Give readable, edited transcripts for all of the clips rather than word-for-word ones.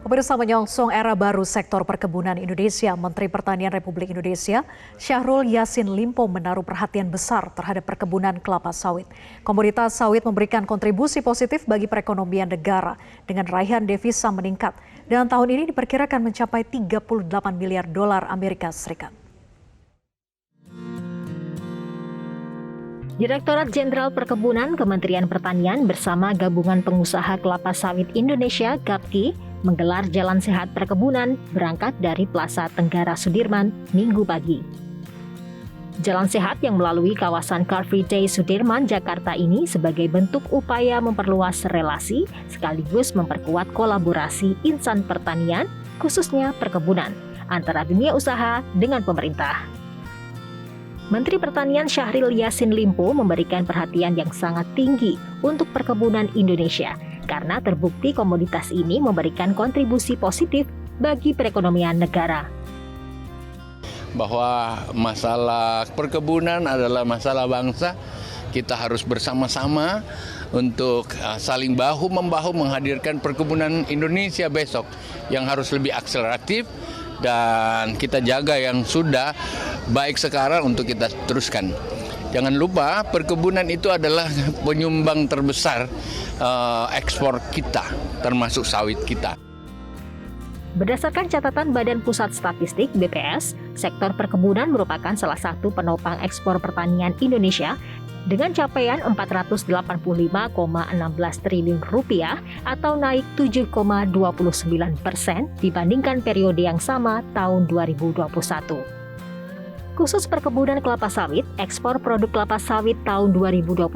Pemirsa, menyongsong era baru sektor perkebunan Indonesia, Menteri Pertanian Republik Indonesia, Syahrul Yassin Limpo menaruh perhatian besar terhadap perkebunan kelapa sawit. Komoditas sawit memberikan kontribusi positif bagi perekonomian negara dengan raihan devisa meningkat dan tahun ini diperkirakan mencapai 38 miliar dolar Amerika Serikat. Direktorat Jenderal Perkebunan Kementerian Pertanian bersama Gabungan Pengusaha Kelapa Sawit Indonesia (GAPKI) menggelar Jalan Sehat Perkebunan berangkat dari Plaza Tenggara Sudirman Minggu pagi. Jalan sehat yang melalui kawasan Car Free Day Sudirman, Jakarta ini sebagai bentuk upaya memperluas relasi sekaligus memperkuat kolaborasi insan pertanian, khususnya perkebunan, antara dunia usaha dengan pemerintah. Menteri Pertanian Syahrul Yassin Limpo memberikan perhatian yang sangat tinggi untuk perkebunan Indonesia karena terbukti komoditas ini memberikan kontribusi positif bagi perekonomian negara. Bahwa masalah perkebunan adalah masalah bangsa, kita harus bersama-sama untuk saling bahu-membahu menghadirkan perkebunan Indonesia besok yang harus lebih akseleratif dan kita jaga yang sudah baik sekarang untuk kita teruskan. Jangan lupa perkebunan itu adalah penyumbang terbesar ekspor kita, termasuk sawit kita. Berdasarkan catatan Badan Pusat Statistik (BPS), sektor perkebunan merupakan salah satu penopang ekspor pertanian Indonesia dengan capaian 485,16 triliun rupiah atau naik 7,29% dibandingkan periode yang sama tahun 2021. Khusus perkebunan kelapa sawit, ekspor produk kelapa sawit tahun 2021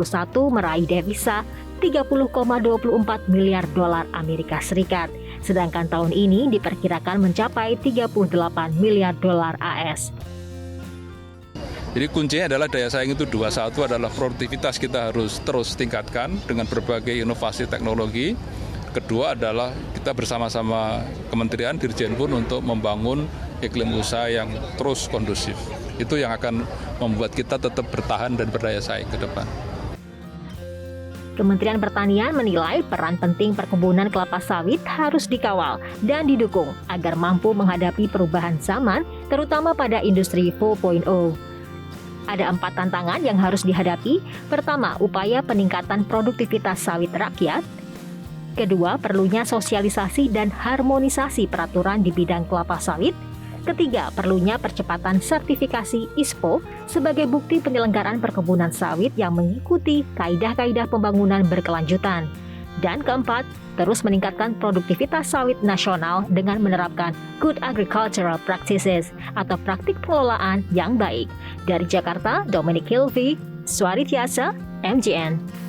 meraih devisa 30,24 miliar dolar Amerika Serikat, sedangkan tahun ini diperkirakan mencapai 38 miliar dolar AS. Jadi kuncinya adalah daya saing itu dua. Satu adalah produktivitas kita harus terus tingkatkan dengan berbagai inovasi teknologi. Kedua adalah kita bersama-sama Kementerian Dirjen pun untuk membangun iklim usaha yang terus kondusif. Itu yang akan membuat kita tetap bertahan dan berdaya saing ke depan. Kementerian Pertanian menilai peran penting perkebunan kelapa sawit harus dikawal dan didukung agar mampu menghadapi perubahan zaman, terutama pada industri 4.0. Ada 4 tantangan yang harus dihadapi. Pertama, upaya peningkatan produktivitas sawit rakyat. Kedua, perlunya sosialisasi dan harmonisasi peraturan di bidang kelapa sawit. Ketiga, perlunya percepatan sertifikasi ISPO sebagai bukti penyelenggaraan perkebunan sawit yang mengikuti kaidah-kaidah pembangunan berkelanjutan. Dan keempat, terus meningkatkan produktivitas sawit nasional dengan menerapkan Good Agricultural Practices atau praktik pengelolaan yang baik. Dari Jakarta, Dominic Hilvi, Suari Tiasa, MJN.